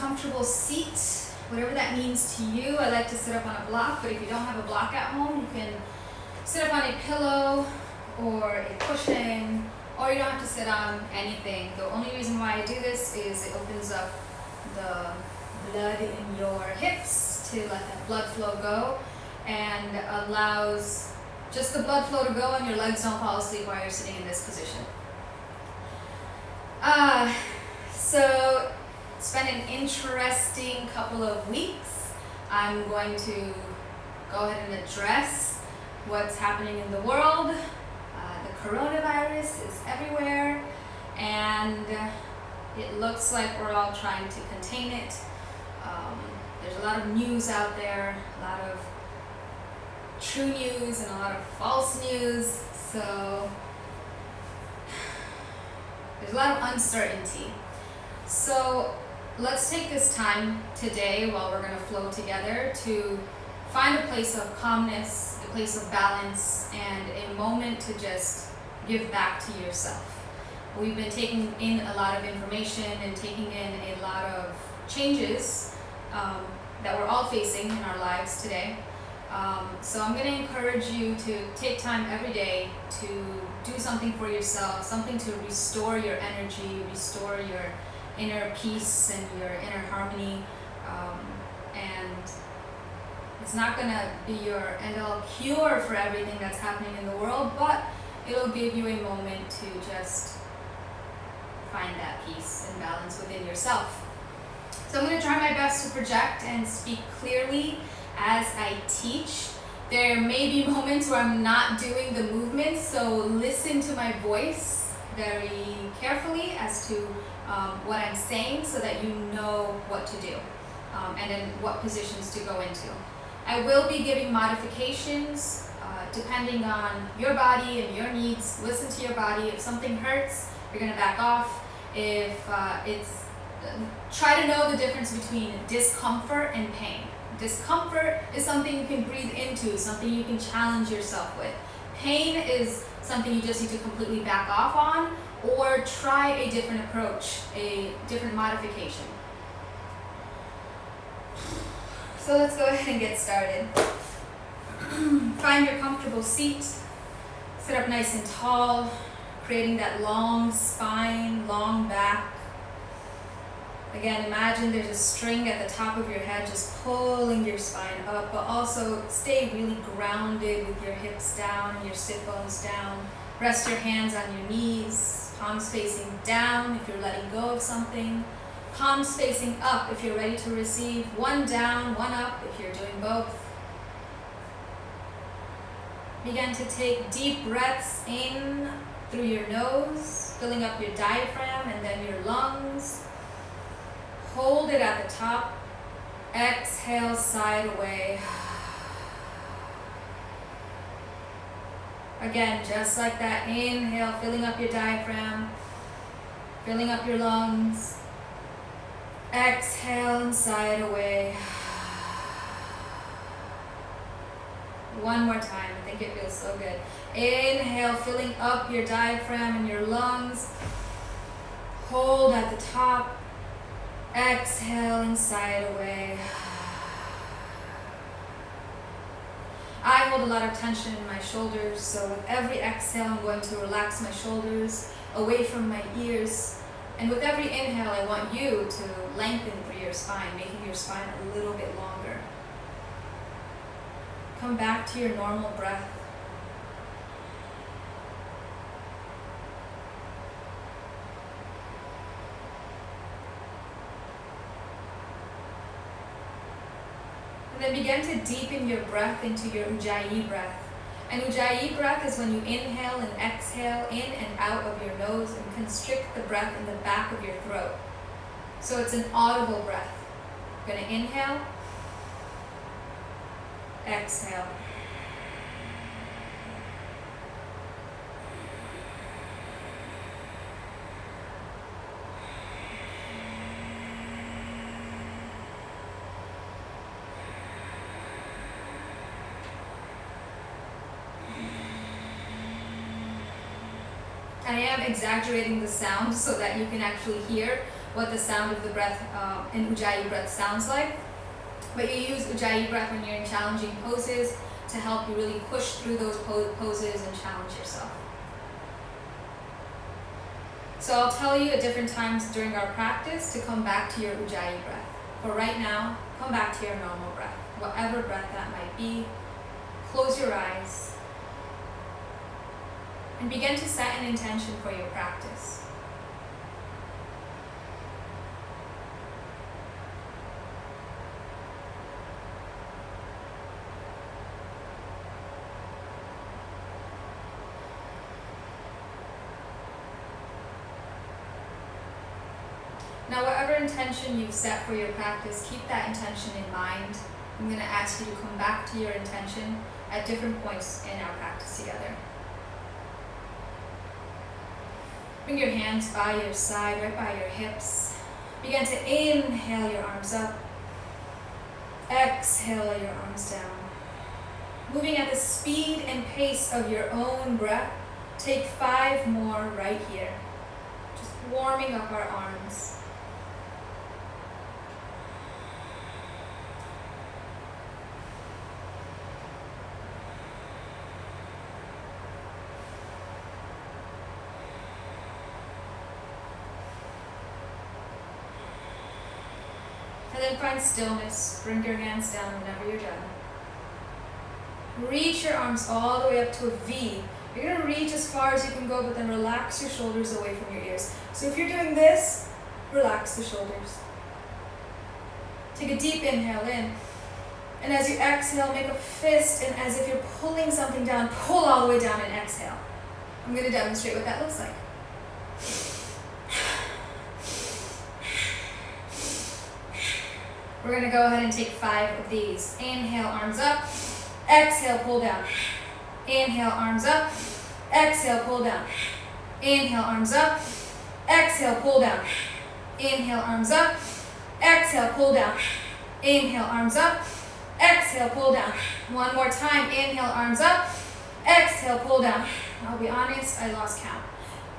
comfortable seat, whatever that means to you. I like to sit up on a block, but if you don't have a block at home, you can sit up on a pillow or a cushion, or you don't have to sit on anything. The only reason why I do this is it opens up the blood in your hips to let that blood flow go, and allows just the blood flow to go and your legs don't fall asleep while you're sitting in this position. So it's been an interesting couple of weeks. I'm going to go ahead and address what's happening in the world. The coronavirus is everywhere, and it looks like we're all trying to contain it. There's a lot of news out there, a lot of true news and a lot of false news, so there's a lot of uncertainty. So let's take this time today while we're going to flow together to find a place of calmness, a place of balance, and a moment to just give back to yourself. We've been taking in a lot of information and taking in a lot of changes that we're all facing in our lives today. So I'm going to encourage you to take time every day to do something for yourself, something to restore your energy, restore your inner peace and your inner harmony. And it's not going to be your end-all cure for everything that's happening in the world, but it'll give you a moment to just find that peace and balance within yourself. So I'm going to try my best to project and speak clearly as I teach. There may be moments where I'm not doing the movements, so listen to my voice very carefully as to what I'm saying so that you know what to do and then what positions to go into. I will be giving modifications depending on your body and your needs. Listen to your body. If something hurts, you're going to back off. If try to know the difference between discomfort and pain. Discomfort is something you can breathe into, something you can challenge yourself with. Pain is something you just need to completely back off on, or try a different approach, a different modification. So let's go ahead and get started. Find your comfortable seat. Sit up nice and tall, creating that long spine, long back. Again, imagine there's a string at the top of your head just pulling your spine up, but also stay really grounded with your hips down, your sit bones down. Rest your hands on your knees, palms facing down if you're letting go of something. Palms facing up if you're ready to receive. One down, one up if you're doing both. Begin to take deep breaths in through your nose, filling up your diaphragm and then your lungs. Hold it at the top. Exhale, side away. Again, just like that, inhale, filling up your diaphragm, filling up your lungs. Exhale and side away. One more time. I think it feels so good. Inhale, filling up your diaphragm and your lungs. Hold at the top. Exhale and side away. I hold a lot of tension in my shoulders, so with every exhale, I'm going to relax my shoulders away from my ears. And with every inhale, I want you to lengthen through your spine, making your spine a little bit longer. Come back to your normal breath. And then begin to deepen your breath into your Ujjayi breath. And Ujjayi breath is when you inhale and exhale in and out of your nose and constrict the breath in the back of your throat. So it's an audible breath. You're going to inhale, exhale. I am exaggerating the sound so that you can actually hear, what the sound of the breath in Ujjayi breath sounds like. But you use Ujjayi breath when you're in challenging poses to help you really push through those poses and challenge yourself. So I'll tell you at different times during our practice to come back to your Ujjayi breath. For right now, come back to your normal breath, whatever breath that might be. Close your eyes and begin to set an intention for your practice. Now, whatever intention you've set for your practice, keep that intention in mind. I'm going to ask you to come back to your intention at different points in our practice together. Bring your hands by your side, right by your hips. Begin to inhale your arms up. Exhale your arms down. Moving at the speed and pace of your own breath, take 5 more right here. Just warming up our arms. And then find stillness. Bring your hands down whenever you're done. Reach your arms all the way up to a V. You're going to reach as far as you can go, but then relax your shoulders away from your ears. So if you're doing this, relax the shoulders. Take a deep inhale in. And as you exhale, make a fist, and as if you're pulling something down, pull all the way down and exhale. I'm going to demonstrate what that looks like. We're going to go ahead and take 5 of these. Inhale, arms up. Exhale, pull down. Inhale, arms up. Exhale, pull down. Inhale, arms up. Exhale, pull down. Inhale, arms up. Exhale, pull down. Inhale, arms up. Exhale, pull down. One more time. Inhale, arms up. Exhale, pull down. I'll be honest, I lost count.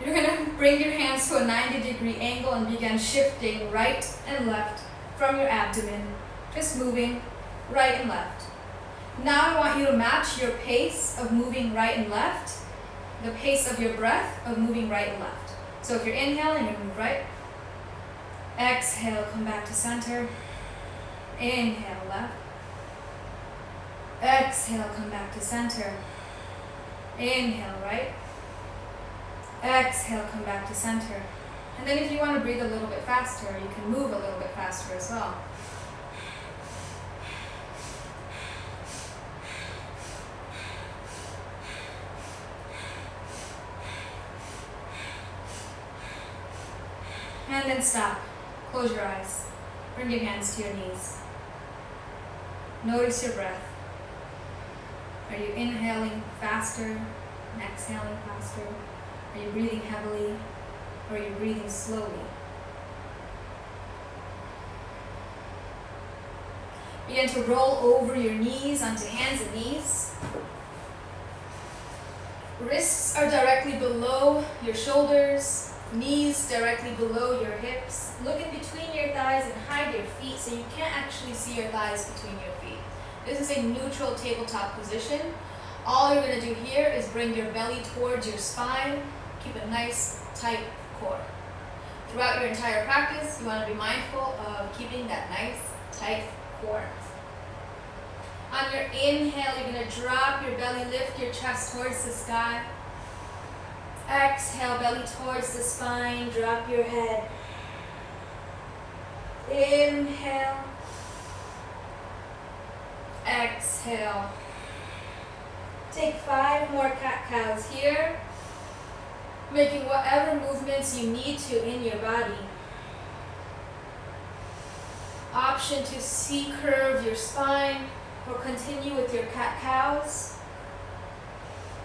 You're going to bring your hands to a 90-degree angle and begin shifting right and left from your abdomen, just moving right and left. Now I want you to match your pace of moving right and left, the pace of your breath of moving right and left. So if you're inhaling, you're going to move right. Exhale, come back to center. Inhale, left. Exhale, come back to center. Inhale, right. Exhale, come back to center. And then if you want to breathe a little bit faster, you can move a little bit faster as well. And then stop. Close your eyes. Bring your hands to your knees. Notice your breath. Are you inhaling faster and exhaling faster? Are you breathing heavily? Or are you breathing slowly? Begin to roll over your knees onto hands and knees. Wrists are directly below your shoulders, knees directly below your hips. Look in between your thighs and hide your feet so you can't actually see your thighs between your feet. This is a neutral tabletop position. All you're going to do here is bring your belly towards your spine. Keep a nice, tight core. Throughout your entire practice, you want to be mindful of keeping that nice, tight core. On your inhale, you're going to drop your belly, lift your chest towards the sky. Exhale, belly towards the spine, drop your head. Inhale. Exhale. Take 5 more cat-cows here. Making whatever movements you need to in your body. Option to C-curve your spine or continue with your cat-cows.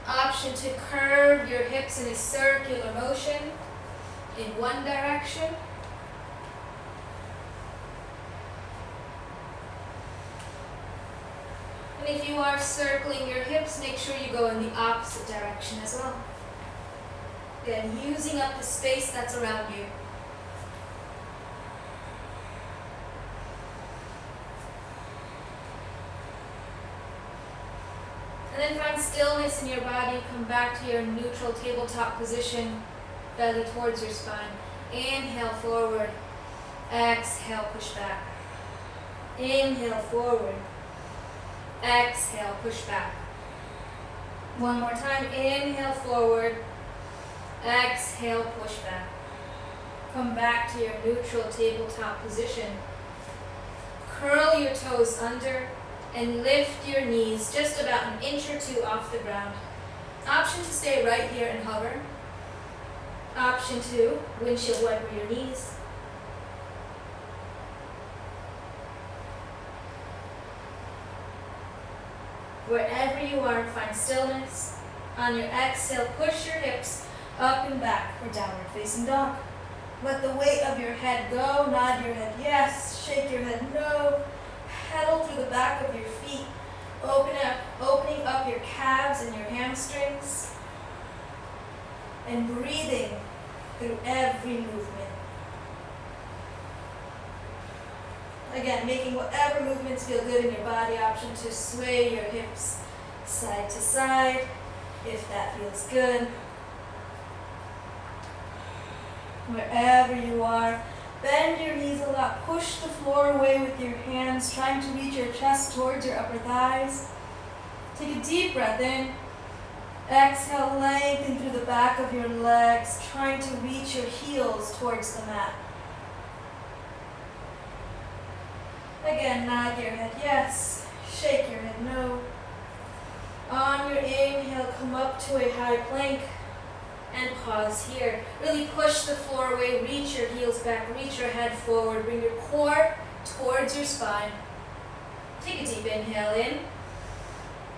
Option to curve your hips in a circular motion in one direction. And if you are circling your hips, make sure you go in the opposite direction as well. Then using up the space that's around you. in your body, come back to your neutral tabletop position, belly towards your spine. Inhale forward, exhale, push back. Inhale forward, exhale, push back. One more time, inhale forward, exhale, push back. Come back to your neutral tabletop position. Curl your toes under and lift your knees just about an inch or two off the ground. Option to stay right here and hover. Option 2, windshield wiper your knees. Wherever you are, find stillness. On your exhale, push your hips up and back for downward facing dog. Let the weight of your head go, nod your head yes, shake your head no, pedal through the back of your feet, opening up your calves and your hamstrings, and breathing through every movement. Again, making whatever movements feel good in your body. Option to sway your hips side to side, if that feels good. Wherever you are, bend your knees a lot. Push the floor away with your hands, trying to reach your chest towards your upper thighs. Take a deep breath in. Exhale, lengthen through the back of your legs, trying to reach your heels towards the mat. Again, nod your head yes, shake your head no. On your inhale, come up to a high plank and pause here. Really push the floor away, reach your heels back, reach your head forward, bring your core towards your spine. Take a deep inhale in.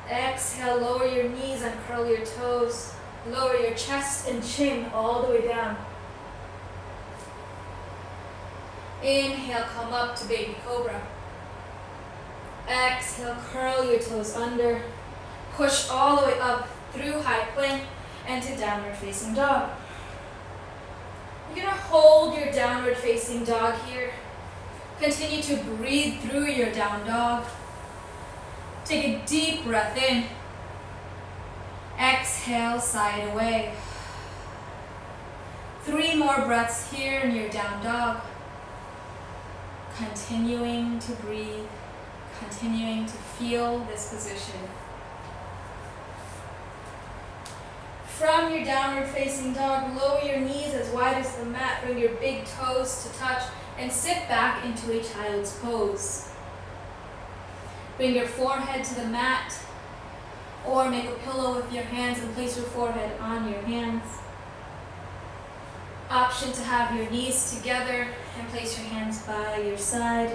Exhale, lower your knees and curl your toes. Lower your chest and chin all the way down. Inhale, come up to baby cobra. Exhale, curl your toes under. Push all the way up through high plank and to downward facing dog. You're going to hold your downward facing dog here. Continue to breathe through your down dog. Take a deep breath in. Exhale, side away. 3 more breaths here in your down dog. Continuing to breathe, continuing to feel this position. From your downward facing dog, lower your knees as wide as the mat, bring your big toes to touch, and sit back into a child's pose. Bring your forehead to the mat, or make a pillow with your hands and place your forehead on your hands. Option to have your knees together and place your hands by your side.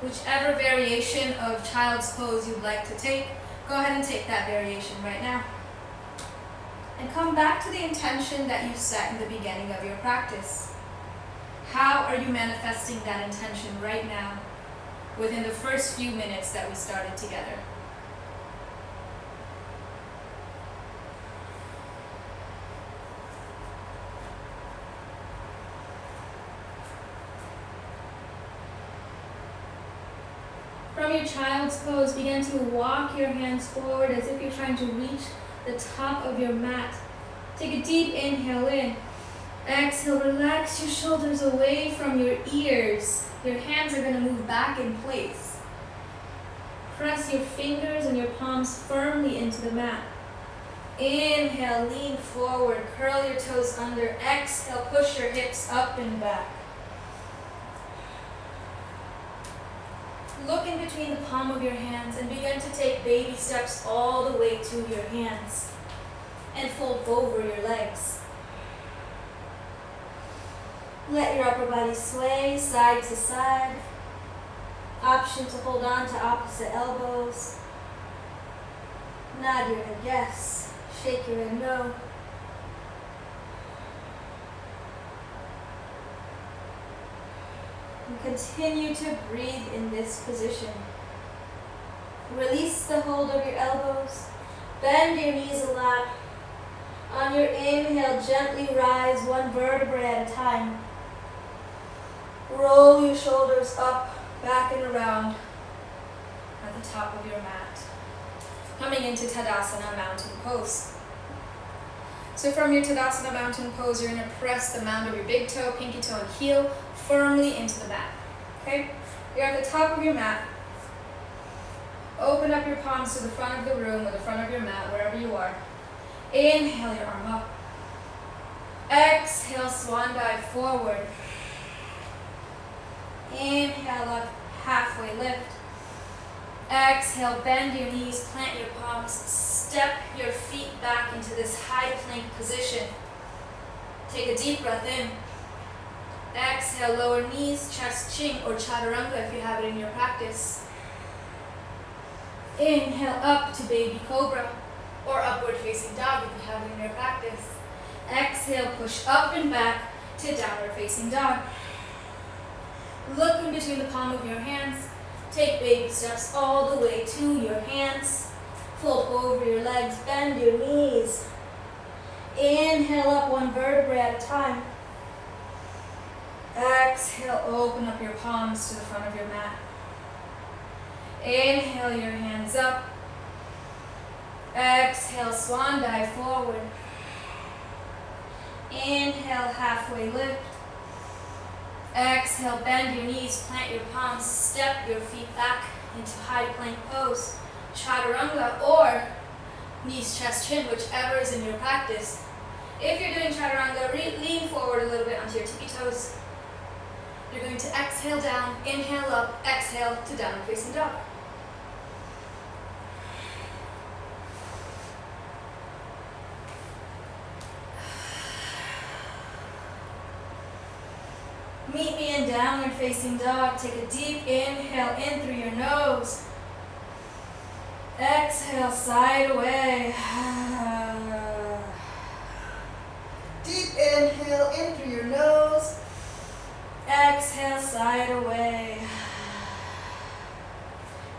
Whichever variation of child's pose you'd like to take, go ahead and take that variation right now. And come back to the intention that you set in the beginning of your practice. How are you manifesting that intention right now within the first few minutes that we started together? From your child's pose, begin to walk your hands forward as if you're trying to reach the top of your mat. Take a deep inhale in. Exhale, relax your shoulders away from your ears. Your hands are going to move back in place. Press your fingers and your palms firmly into the mat. Inhale, lean forward, curl your toes under. Exhale, push your hips up and back. Look in between the palm of your hands and begin to take baby steps all the way to your hands. And fold over your legs. Let your upper body sway side to side. Option to hold on to opposite elbows. Nod your head yes, shake your head no. And continue to breathe in this position. Release the hold of your elbows. Bend your knees a lot. On your inhale, gently rise one vertebrae at a time. Roll your shoulders up, back and around at the top of your mat. coming into Tadasana mountain pose. So from your Tadasana mountain pose, you're going to press the mound of your big toe, pinky toe, and heel firmly into the mat. Okay? You're at the top of your mat. Open up your palms to the front of the room or the front of your mat, wherever you are. Inhale your arm up. Exhale, swan dive forward. Inhale up, halfway lift. Exhale, bend your knees, plant your palms, step your feet back into this high plank position. Take a deep breath in. Exhale, lower knees, chest, chin, or chaturanga if you have it in your practice. Inhale up to baby cobra, or upward facing dog if you have it in your practice. Exhale, push up and back to downward facing dog. Look in between the palm of your hands. Take baby steps all the way to your hands. Fold over your legs, bend your knees. Inhale up one vertebrae at a time. Exhale, open up your palms to the front of your mat. Inhale your hands up. Exhale, swan dive forward. Inhale, halfway lift. Exhale, bend your knees, plant your palms, step your feet back into high plank pose, chaturanga, or knees, chest, chin, whichever is in your practice. If you're doing chaturanga, lean forward a little bit onto your tippy toes. You're going to exhale down, inhale up, exhale to downward facing dog. Meet me in downward facing dog. Take a deep inhale in through your nose. Exhale, side away. Deep inhale in through your nose. Exhale, side away.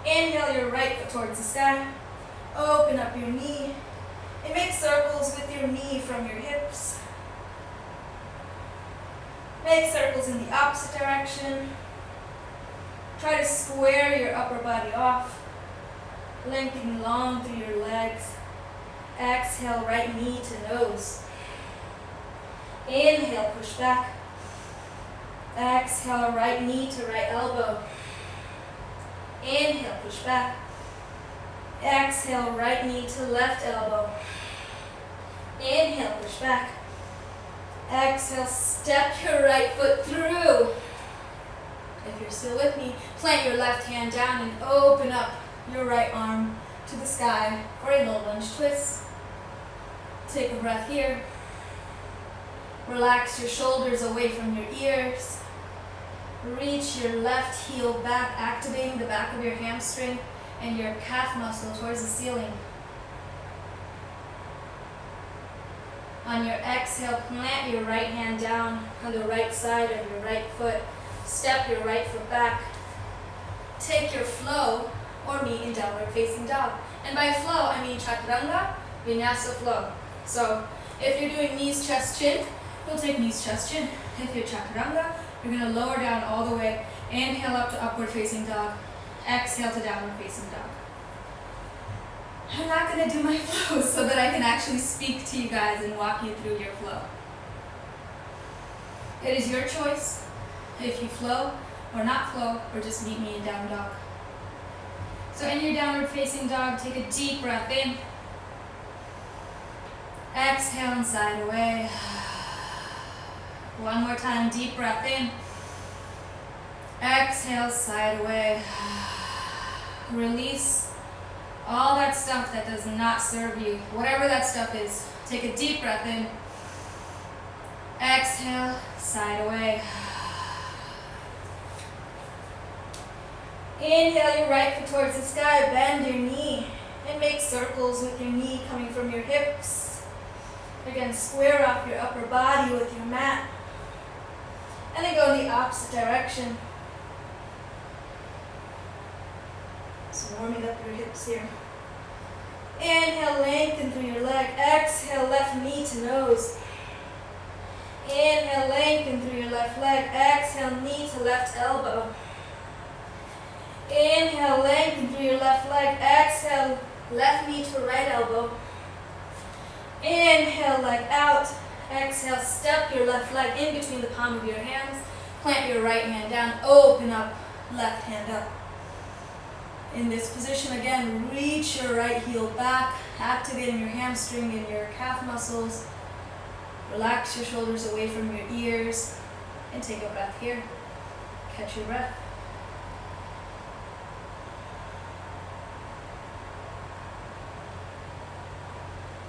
Inhale your right foot towards the sky. Open up your knee and make circles with your knee from your hips. Make circles in the opposite direction. Try to square your upper body off. Lengthen long through your legs. Exhale, right knee to nose. Inhale, push back. Exhale, right knee to right elbow. Inhale, push back. Exhale, right knee to left elbow. Inhale, push back. Exhale, step your right foot through. If you're still with me, plant your left hand down and open up your right arm to the sky for a low lunge twist. Take a breath here. Relax your shoulders away from your ears. Reach your left heel back, activating the back of your hamstring and your calf muscle towards the ceiling. On your exhale, plant your right hand down on the right side of your right foot. Step your right foot back. Take your flow or meet in downward facing dog. And by flow, I mean chaturanga, vinyasa flow. So if you're doing knees, chest, chin, you'll take knees, chest, chin. If you're chaturanga, you're going to lower down all the way. Inhale up to upward facing dog. Exhale to downward facing dog. I'm not going to do my flow so that I can actually speak to you guys and walk you through your flow. It is your choice if you flow or not flow, or just meet me in down dog. So in your downward facing dog, take a deep breath in. Exhale and side away. One more time, deep breath in. Exhale, side away. Release all that stuff that does not serve you, whatever that stuff is. Take a deep breath in. Exhale, side away. Inhale your right foot towards the sky, bend your knee, and make circles with your knee coming from your hips. Again, square off your upper body with your mat. And then go in the opposite direction. So warming up your hips here. Inhale, lengthen through your leg. Exhale, left knee to nose. Inhale, lengthen through your left leg. Exhale, knee to left elbow. Inhale, lengthen through your left leg. Exhale, left knee to right elbow. Inhale, leg out. Exhale, step your left leg in between the palm of your hands. Plant your right hand down, open up, left hand up. In this position again, reach your right heel back, activating your hamstring and your calf muscles. Relax your shoulders away from your ears and take a breath here. Catch your breath.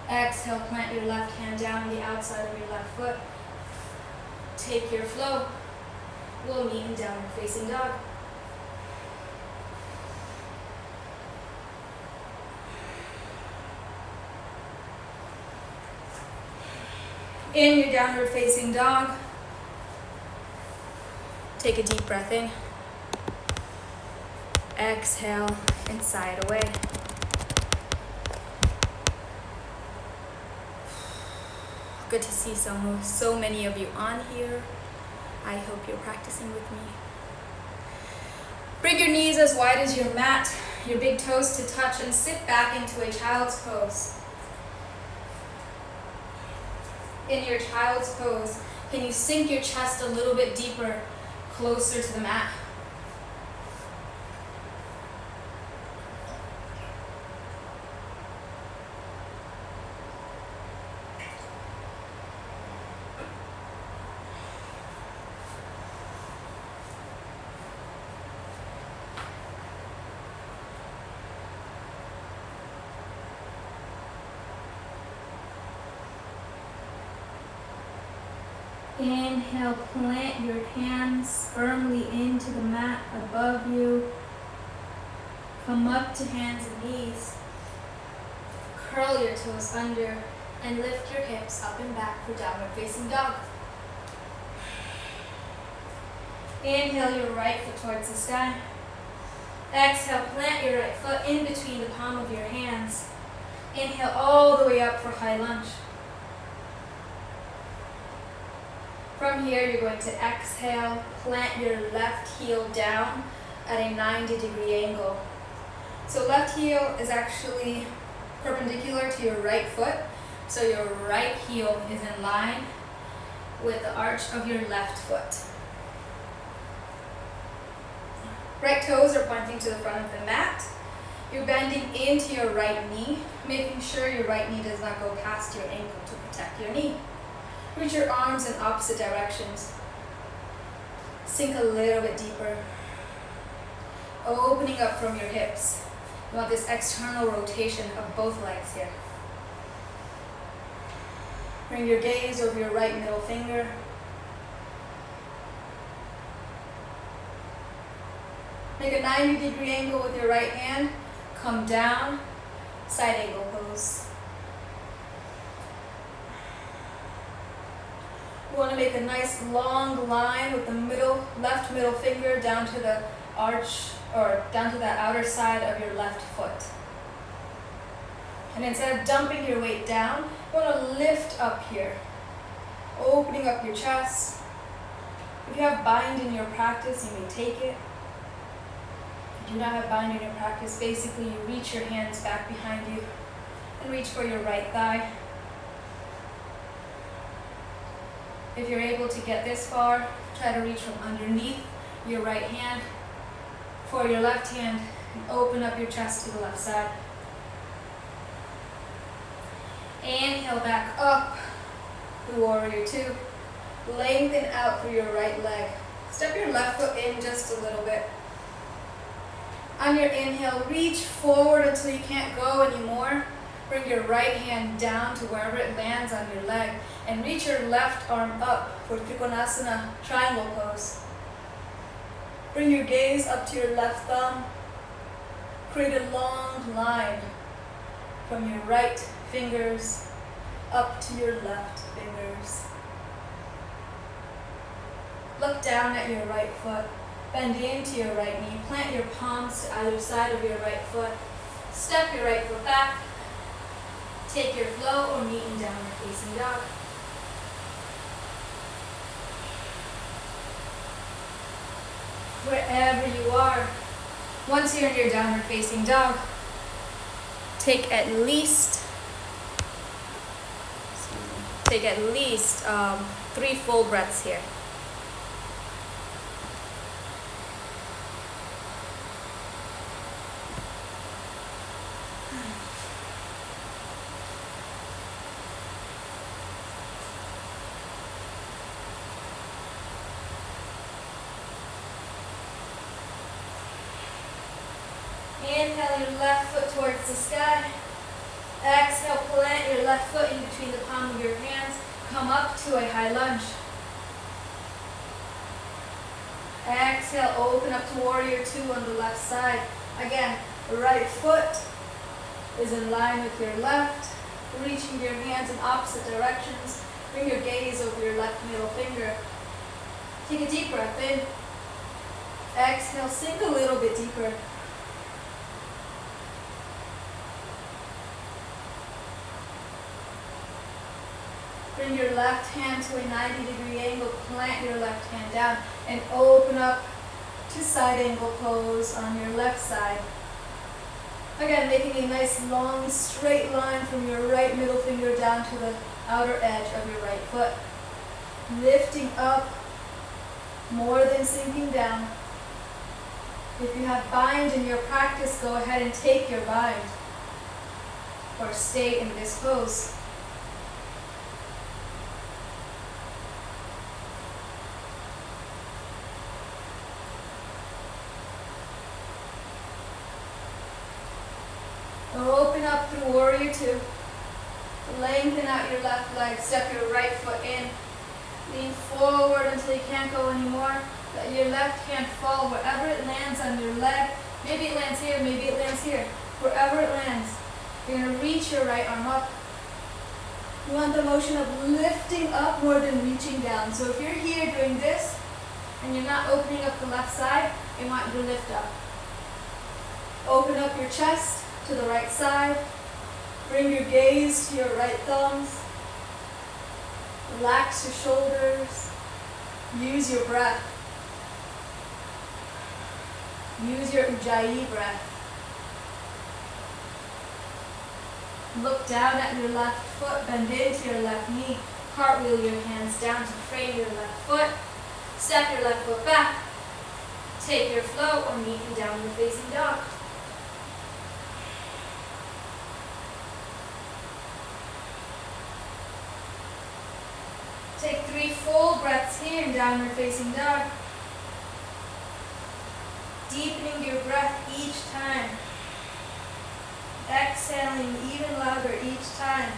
Exhale, plant your left hand down the outside of your left foot. Take your flow. We'll meet in downward facing dog. In your downward facing dog, take a deep breath in. Exhale and sigh it away. Good to see so many of you on here. I hope you're practicing with me. Bring your knees as wide as your mat, your big toes to touch, and sit back into a child's pose. In your child's pose, can you sink your chest a little bit deeper, closer to the mat? Inhale, plant your hands firmly into the mat above you. Come up to hands and knees. Curl your toes under and lift your hips up and back for downward facing dog. Inhale your right foot towards the sky. Exhale, plant your right foot in between the palm of your hands. Inhale all the way up for high lunge. From here, you're going to exhale, plant your left heel down at a 90-degree angle. So left heel is actually perpendicular to your right foot. So your right heel is in line with the arch of your left foot. Right toes are pointing to the front of the mat. You're bending into your right knee, making sure your right knee does not go past your ankle to protect your knee. Reach your arms in opposite directions. Sink a little bit deeper. Opening up from your hips. You want this external rotation of both legs here. Bring your gaze over your right middle finger. Make a 90-degree angle with your right hand. Come down, side angle pose. You want to make a nice long line with the left middle finger down to the arch or down to the outer side of your left foot. And instead of dumping your weight down, you want to lift up here, opening up your chest. If you have bind in your practice, you may take it. If you do not have bind in your practice, basically you reach your hands back behind you and reach for your right thigh. If you're able to get this far, try to reach from underneath your right hand for your left hand and open up your chest to the left side. Inhale back up, the warrior two. Lengthen out through your right leg. Step your left foot in just a little bit. On your inhale, reach forward until you can't go anymore. Bring your right hand down to wherever it lands on your leg and reach your left arm up for Trikonasana, triangle pose. Bring your gaze up to your left thumb. Create a long line from your right fingers up to your left fingers. Look down at your right foot. Bend into your right knee. Plant your palms to either side of your right foot. Step your right foot back. Take your flow or meet in downward facing dog. Wherever you are, once you're in your downward facing dog, take at least 3 full breaths here. Inhale your left foot towards the sky. Exhale, plant your left foot in between the palm of your hands. Come up to a high lunge. Exhale, open up to warrior two on the left side. Again, the right foot is in line with your left. Reaching your hands in opposite directions. Bring your gaze over your left middle finger. Take a deep breath in. Exhale, sink a little bit deeper. Bring your left hand to a 90-degree angle, plant your left hand down, and open up to side angle pose on your left side. Again, making a nice long straight line from your right middle finger down to the outer edge of your right foot. Lifting up more than sinking down. If you have bind in your practice, go ahead and take your bind or stay in this pose. Open up through warrior two. Lengthen out your left leg. Step your right foot in. Lean forward until you can't go anymore. Let your left hand fall wherever it lands on your leg. Maybe it lands here, maybe it lands here. Wherever it lands, you're going to reach your right arm up. You want the motion of lifting up more than reaching down. So if you're here doing this and you're not opening up the left side, you want you to lift up. Open up your chest to the right side. Bring your gaze to your right thumbs. Relax your shoulders. Use your breath. Use your Ujjayi breath. Look down at your left foot, bend into your left knee. Cartwheel your hands down to frame your left foot. Step your left foot back. Take your flow or meet in downward facing dog. Take 3 full breaths here in downward facing dog. Deepening your breath each time. Exhaling even louder each time.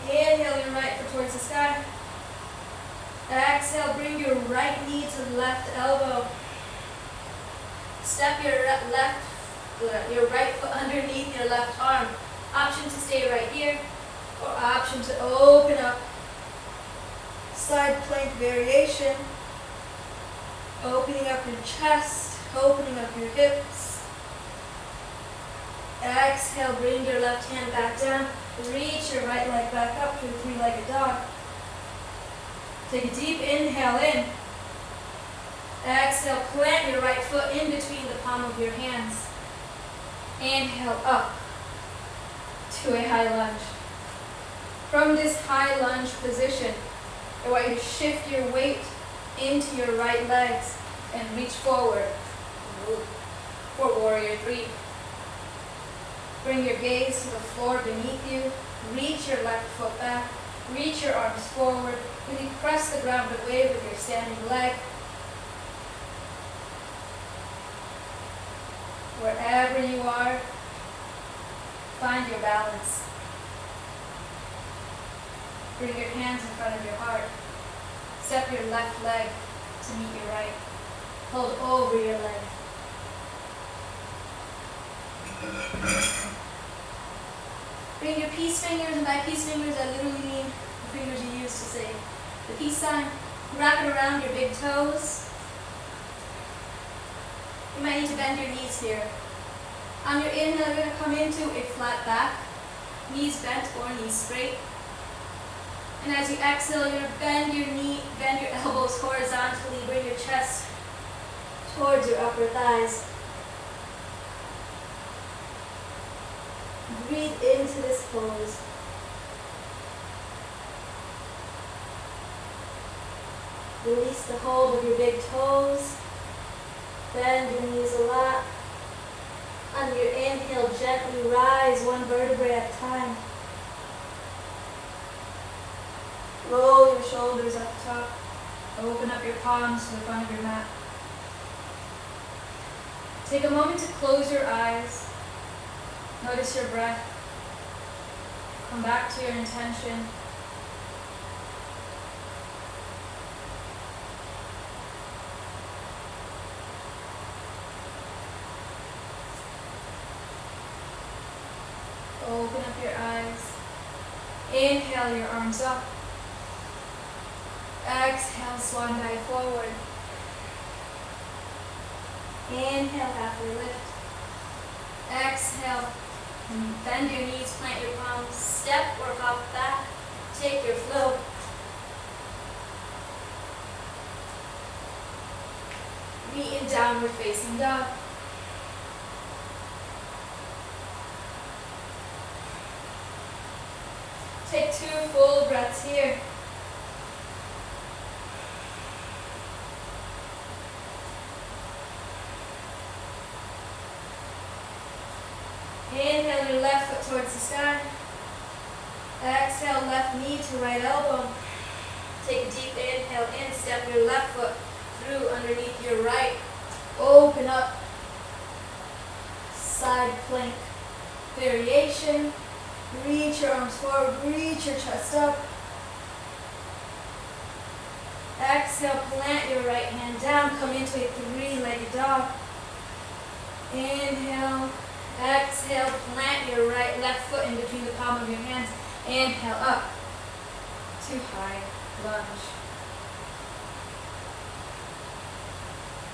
Inhale your right foot towards the sky. Exhale, bring your right knee to the left elbow. Step your right foot underneath your left arm. Option to stay right here, or option to open up. Side plank variation. Opening up your chest, opening up your hips. Exhale, bring your left hand back down. Reach your right leg back up to a 3-legged dog. Take a deep inhale in. Exhale, plant your right foot in between the palm of your hands. Inhale up to a high lunge. From this high lunge position, I want you to shift your weight into your right legs and reach forward for warrior three. Bring your gaze to the floor beneath you. Reach your left foot back. Reach your arms forward. Really press the ground away with your standing leg. Wherever you are, find your balance. Bring your hands in front of your heart. Step your left leg to meet your right. Hold over your leg. Bring your peace fingers, and by peace fingers I literally mean the fingers you use to say the peace sign. Wrap it around your big toes. You might need to bend your knees here. On your inhale, you're going to come into a flat back, knees bent or knees straight. And as you exhale, you're going to bend your elbows horizontally, bring your chest towards your upper thighs. Breathe into this pose. Release the hold of your big toes. Bend your knees a lot. On your inhale, gently rise one vertebrae at a time. Roll your shoulders up top. Open up your palms to the front of your mat. Take a moment to close your eyes. Notice your breath. Come back to your intention. Open up your eyes. Inhale your arms up. Exhale, swan dive forward. Inhale, halfway lift. Exhale, bend your knees, plant your palms, step or hop back. Take your flow. Meet in downward facing dog. Take 2 full breaths here. Inhale your left foot towards the sky. Exhale, left knee to right elbow. Take a deep inhale in, step your left foot through underneath your right. Open up. Side plank variation. Reach your arms forward, reach your chest up. Exhale, plant your right hand down, come into a 3-legged dog. Inhale, exhale, plant your left foot in between the palm of your hands. Inhale up to high lunge.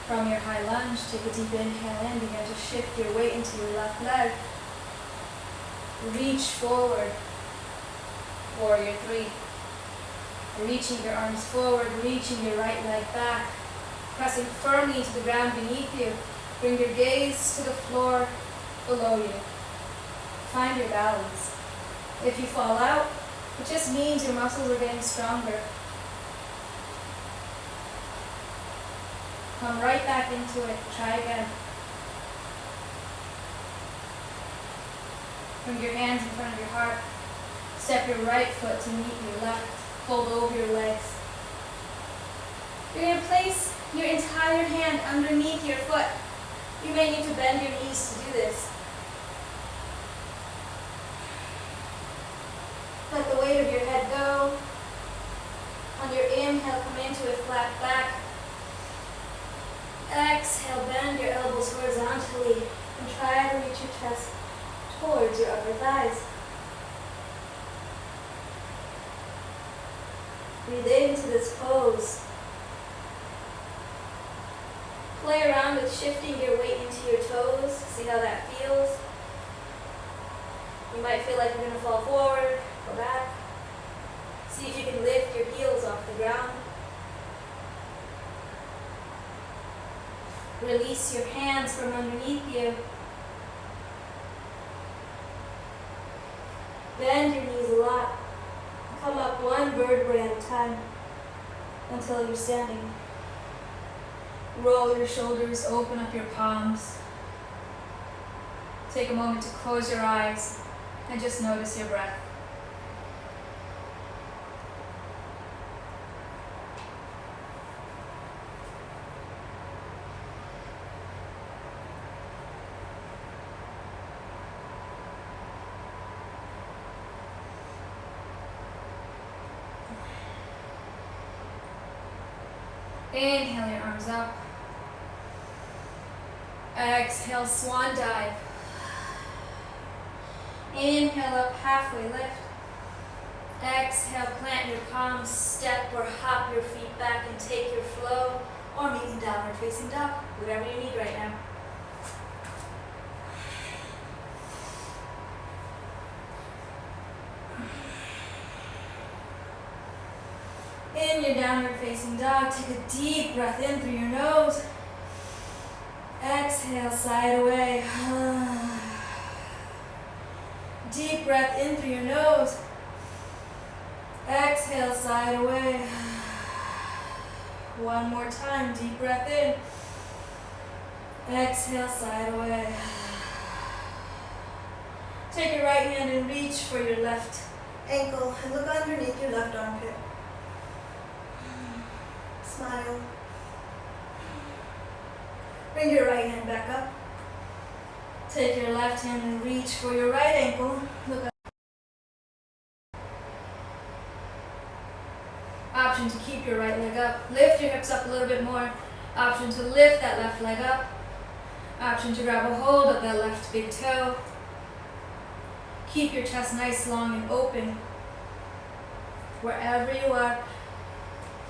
From your high lunge, take a deep inhale in, begin to shift your weight into your left leg. Reach forward, warrior 3. Reaching your arms forward, reaching your right leg back, pressing firmly into the ground beneath you. Bring your gaze to the floor below you. Find your balance. If you fall out, it just means your muscles are getting stronger. Come right back into it. Try again. Bring your hands in front of your heart. Step your right foot to meet your left. Fold over your legs. You're going to place your entire hand underneath your foot. You may need to bend your knees to do this. Let the weight of your head go. On your inhale, come into a flat back. Exhale, bend your elbows horizontally and try to reach your chest towards your upper thighs. Breathe into this pose. Play around with shifting your weight into your toes. See how that feels. You might feel like you're going to fall forward, go back. See if you can lift your heels off the ground. Release your hands from underneath you. Bend your knees a lot. Come up one vertebrae at a time until you're standing. Roll your shoulders, open up your palms. Take a moment to close your eyes and just notice your breath. Inhale your arms up. Exhale, swan dive. Inhale up, halfway lift. Exhale, plant your palms, step or hop your feet back and take your flow, or meet in downward facing dog, whatever you need right now. your downward facing dog, take a deep breath in through your nose. Exhale, side away. Deep breath in through your nose. Exhale, side away. One more time, deep breath in. Exhale, side away. Take your right hand and reach for your left ankle and look underneath your left armpit. Smile. Bring your right hand back up. Take your left hand and reach for your right ankle. Look up. Option to keep your right leg up. Lift your hips up a little bit more. Option to lift that left leg up. Option to grab a hold of that left big toe. Keep your chest nice, long, and open. Wherever you are,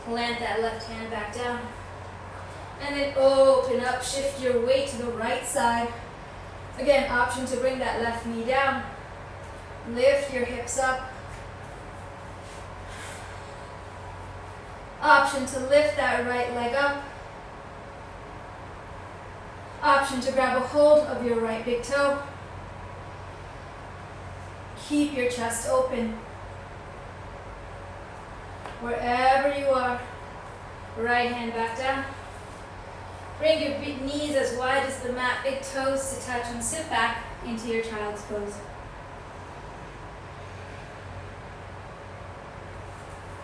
plant that left hand back down. And then open up, shift your weight to the right side. Again, option to bring that left knee down. Lift your hips up. Option to lift that right leg up. Option to grab a hold of your right big toe. Keep your chest open. Wherever you are, right hand back down. Bring your knees as wide as the mat, big toes to touch, and sit back into your child's pose.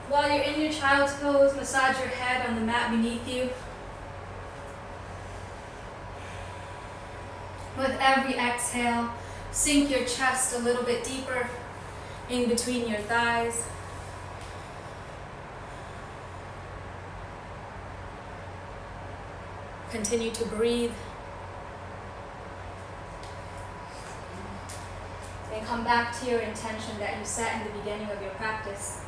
While you're in your child's pose, massage your head on the mat beneath you. With every exhale, sink your chest a little bit deeper in between your thighs. Continue to breathe. And come back to your intention that you set in the beginning of your practice.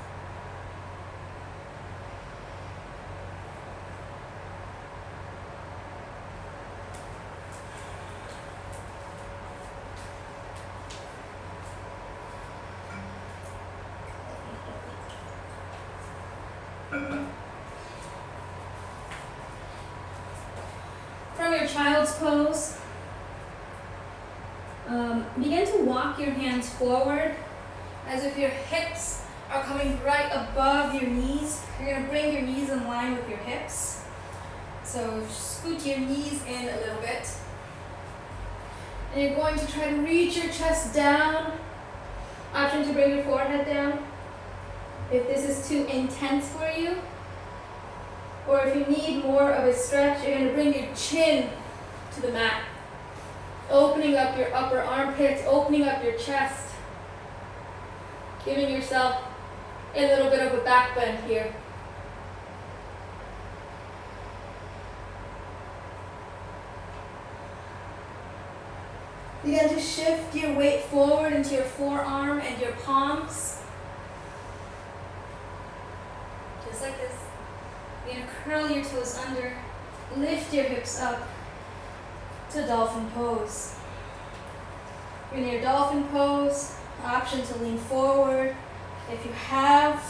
From your child's pose, begin to walk your hands forward as if your hips are coming right above your knees. You're going to bring your knees in line with your hips. So scoot your knees in a little bit. And you're going to try to reach your chest down. Option to bring your forehead down. If this is too intense for you, or if you need more of a stretch, you're going to bring your chin to the mat. Opening up your upper armpits, opening up your chest. Giving yourself a little bit of a back bend here. Begin to shift your weight forward into your forearm and your palms. Just like this. You're going to curl your toes under, lift your hips up to dolphin pose. You're in your dolphin pose, option to lean forward. If you have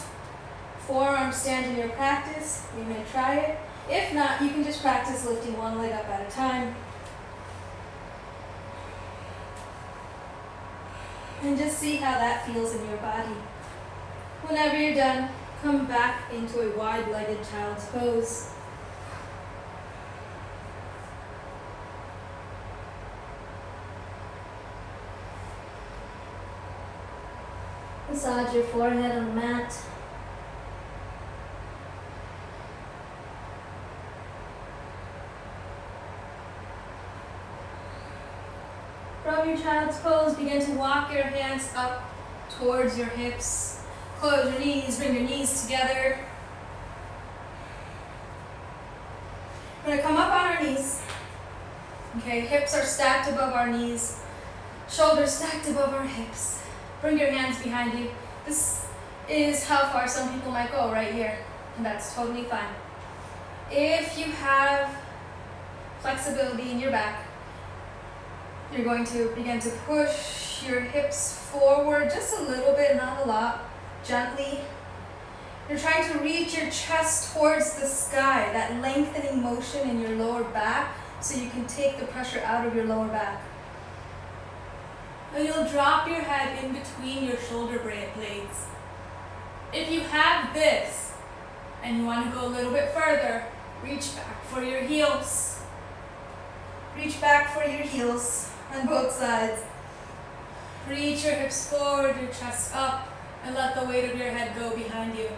forearm stand in your practice, you may try it. If not, you can just practice lifting one leg up at a time. And just see how that feels in your body. Whenever you're done, come back into a wide-legged child's pose. Massage your forehead on the mat. From your child's pose, begin to walk your hands up towards your hips. Close your knees, bring your knees together. We're going to come up on our knees. Okay, hips are stacked above our knees. Shoulders stacked above our hips. Bring your hands behind you. This is how far some people might go right here, and that's totally fine. If you have flexibility in your back, you're going to begin to push your hips forward just a little bit, not a lot. Gently. You're trying to reach your chest towards the sky, that lengthening motion in your lower back so you can take the pressure out of your lower back. And you'll drop your head in between your shoulder blades. If you have this and you want to go a little bit further, reach back for your heels. Reach back for your heels on both sides. Reach your hips forward, your chest up, and let the weight of your head go behind you.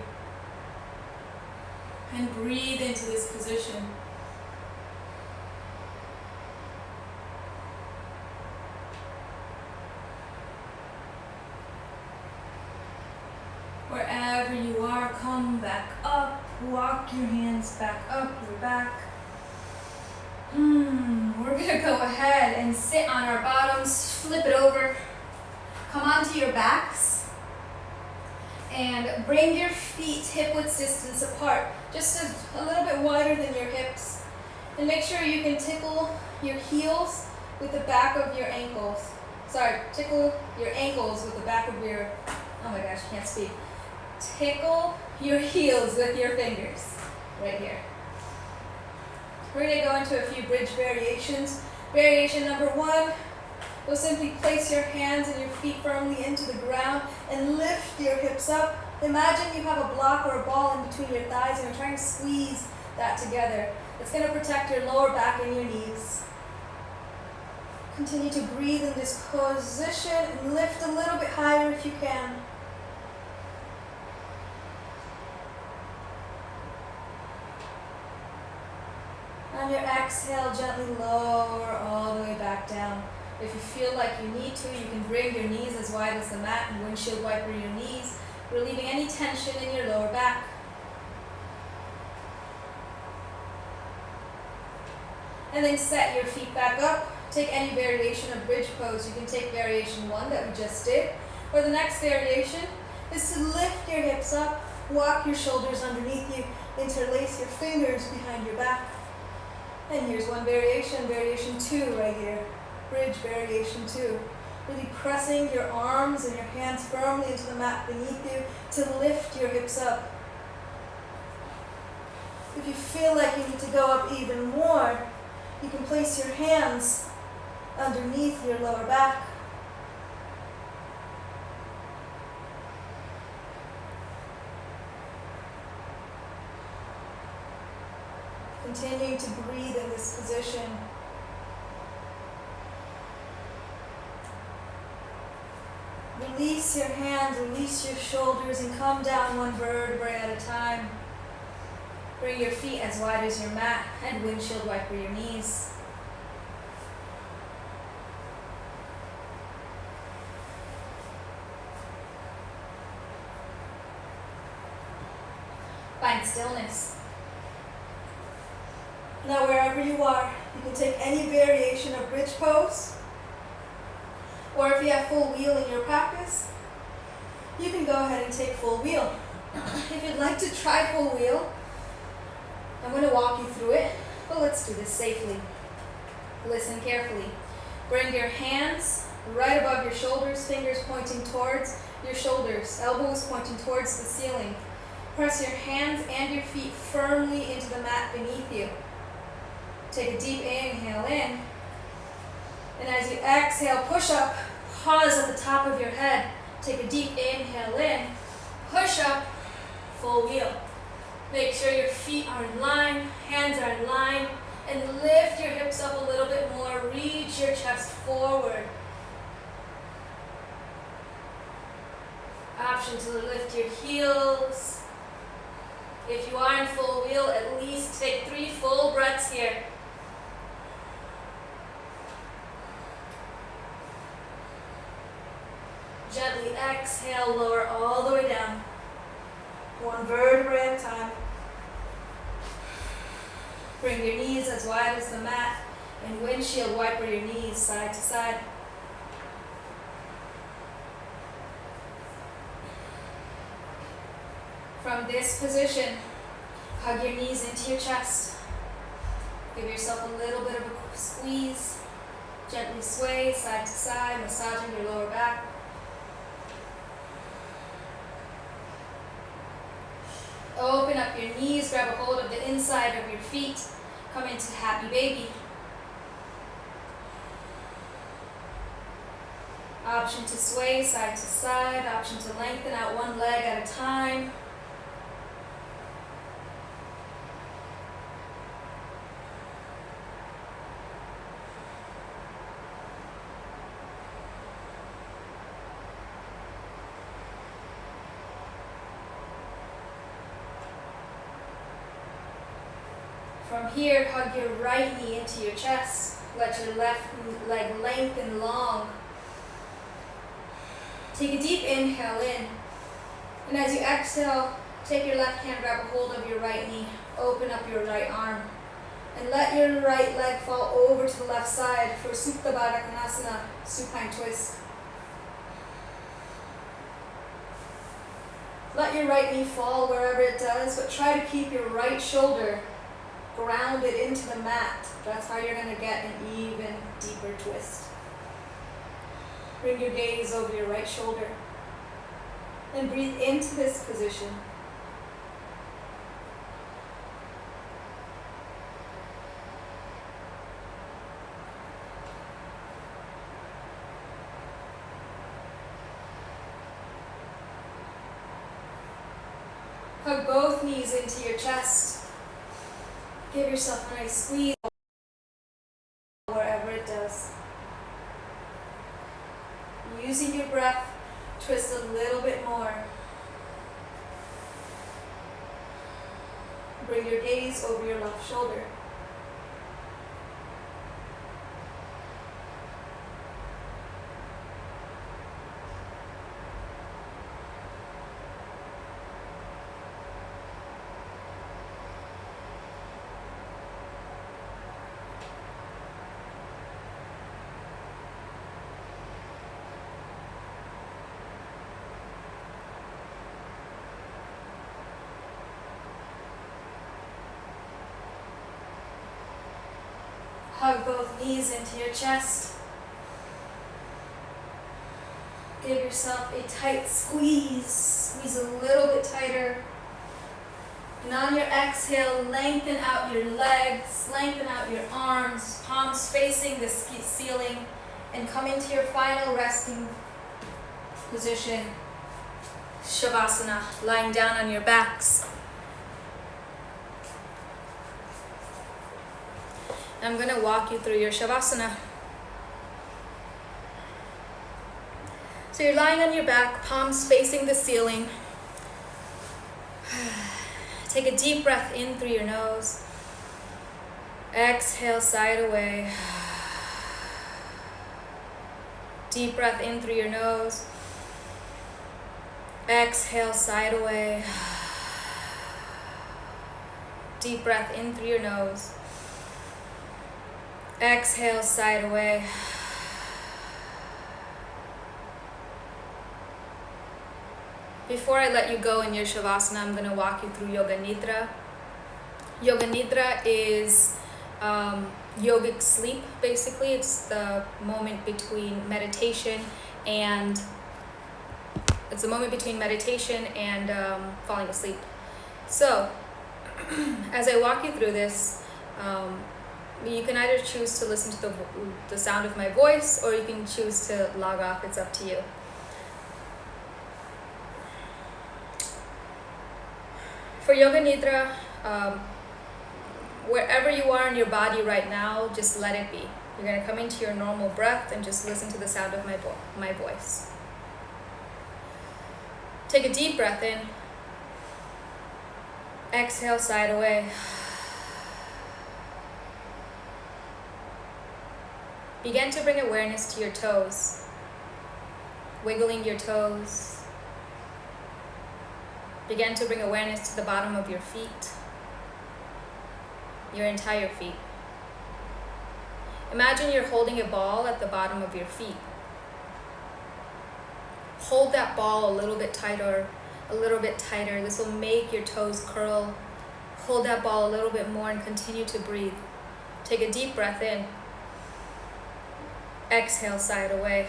And breathe into this position. Wherever you are, come back up. Walk your hands back up your back. We're gonna go ahead and sit on our bottoms, flip it over, come onto your backs, and bring your feet hip-width distance apart, just a little bit wider than your hips. And make sure you can tickle your heels with the back of your ankles. Tickle your ankles with the back of your, oh my gosh, I can't speak. Tickle your heels with your fingers, right here. We're going to go into a few bridge variations. Variation number 1, you'll simply place your hands and your feet firmly into the ground and lift your hips up. Imagine you have a block or a ball in between your thighs and you're trying to squeeze that together. It's going to protect your lower back and your knees. Continue to breathe in this position and lift a little bit higher if you can. On your exhale, gently lower all the way back down. If you feel like you need to, you can bring your knees as wide as the mat and windshield wiper your knees, relieving any tension in your lower back. And then set your feet back up. Take any variation of bridge pose. You can take variation 1 that we just did, or the next variation is to lift your hips up, walk your shoulders underneath you, interlace your fingers behind your back. And here's one variation, variation 2 right here, bridge variation 2. Really pressing your arms and your hands firmly into the mat beneath you to lift your hips up. If you feel like you need to go up even more, you can place your hands underneath your lower back. Continuing to breathe in this position. Release your hands, release your shoulders, and come down one vertebrae at a time. Bring your feet as wide as your mat and windshield wiper your knees. Find stillness. Now wherever you are, you can take any variation of bridge pose, or if you have full wheel in your practice, you can go ahead and take full wheel. If you'd like to try full wheel, I'm going to walk you through it, but let's do this safely. Listen carefully. Bring your hands right above your shoulders, fingers pointing towards your shoulders, elbows pointing towards the ceiling. Press your hands and your feet firmly into the mat beneath you. Take a deep inhale in, and as you exhale, push up, pause at the top of your head. Take a deep inhale in, push up, full wheel. Make sure your feet are in line, hands are in line, and lift your hips up a little bit more. Reach your chest forward. Option to lift your heels. If you are in full wheel, at least take 3 full breaths here. Gently exhale, lower all the way down. One vertebrae at a time. Bring your knees as wide as the mat and windshield wiper your knees side to side. From this position, hug your knees into your chest. Give yourself a little bit of a squeeze. Gently sway side to side, massaging your lower back. Open up your knees, grab a hold of the inside of your feet. Come into happy baby. Option to sway side to side, option to lengthen out one leg at a time. From here, hug your right knee into your chest. Let your left leg lengthen long. Take a deep inhale in. And as you exhale, take your left hand, grab a hold of your right knee. Open up your right arm. And let your right leg fall over to the left side for Supta Baddha Konasana, supine twist. Let your right knee fall wherever it does, but try to keep your right shoulder grounded into the mat. That's how you're going to get an even deeper twist. Bring your gaze over your right shoulder and breathe into this position. Hug both knees into your chest. Give yourself a nice squeeze wherever it does. Using your breath, twist a little bit more. Bring your gaze over your left shoulder. Hug both knees into your chest. Give yourself a tight squeeze. Squeeze a little bit tighter. And on your exhale, lengthen out your legs, lengthen out your arms, palms facing the ceiling, and come into your final resting position, Shavasana, lying down on your backs. I'm going to walk you through your Shavasana. So you're lying on your back, palms facing the ceiling. Take a deep breath in through your nose. Exhale, side away. Deep breath in through your nose. Exhale, side away. Deep breath in through your nose. Exhale, side away. Before I let you go in your Shavasana, I'm going to walk you through Yoga Nidra. Yoga Nidra is yogic sleep, basically. It's the moment between meditation and falling asleep. So, as I walk you through this, you can either choose to listen to the sound of my voice, or you can choose to log off. It's up to you. For Yoga Nidra, wherever you are in your body right now, just let it be. You're going to come into your normal breath and just listen to the sound of my voice. Take a deep breath in. Exhale, side away. Begin to bring awareness to your toes, wiggling your toes. Begin to bring awareness to the bottom of your feet, your entire feet. Imagine you're holding a ball at the bottom of your feet. Hold that ball a little bit tighter, a little bit tighter. This will make your toes curl. Hold that ball a little bit more and continue to breathe. Take a deep breath in. Exhale, side away.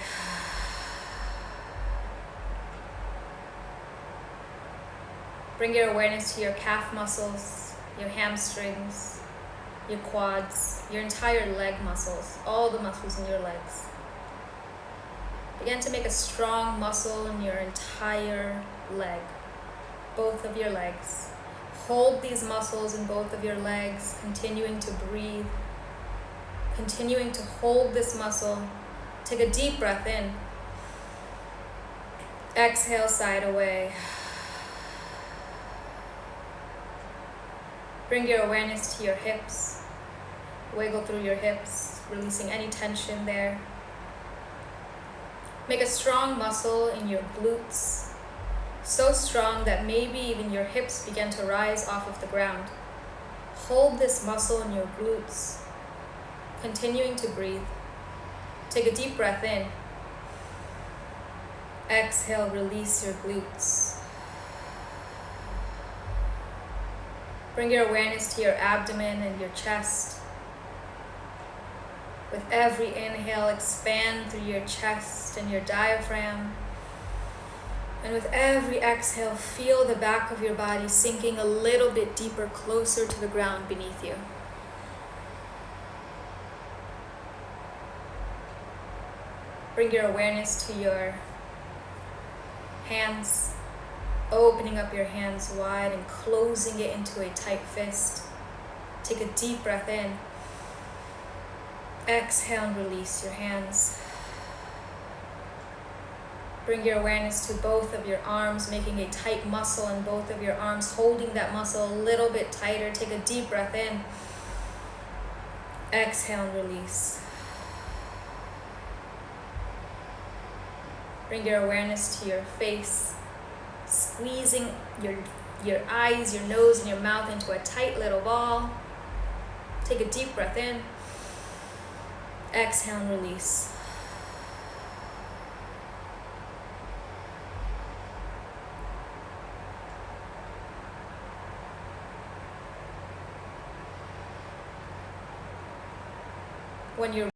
Bring your awareness to your calf muscles, your hamstrings, your quads, your entire leg muscles, all the muscles in your legs. Begin to make a strong muscle in your entire leg, both of your legs. Hold these muscles in both of your legs, continuing to breathe, continuing to hold this muscle. Take a deep breath in. Exhale, side away. Bring your awareness to your hips. Wiggle through your hips, releasing any tension there. Make a strong muscle in your glutes, so strong that maybe even your hips begin to rise off of the ground. Hold this muscle in your glutes, continuing to breathe. Take a deep breath in. Exhale, release your glutes. Bring your awareness to your abdomen and your chest. With every inhale, expand through your chest and your diaphragm. And with every exhale, feel the back of your body sinking a little bit deeper, closer to the ground beneath you. Bring your awareness to your hands, opening up your hands wide and closing it into a tight fist. Take a deep breath in. Exhale and release your hands. Bring your awareness to both of your arms, making a tight muscle in both of your arms, holding that muscle a little bit tighter. Take a deep breath in. Exhale and release. Bring your awareness to your face, squeezing your eyes, your nose, and your mouth into a tight little ball. Take a deep breath in. Exhale and release. When you're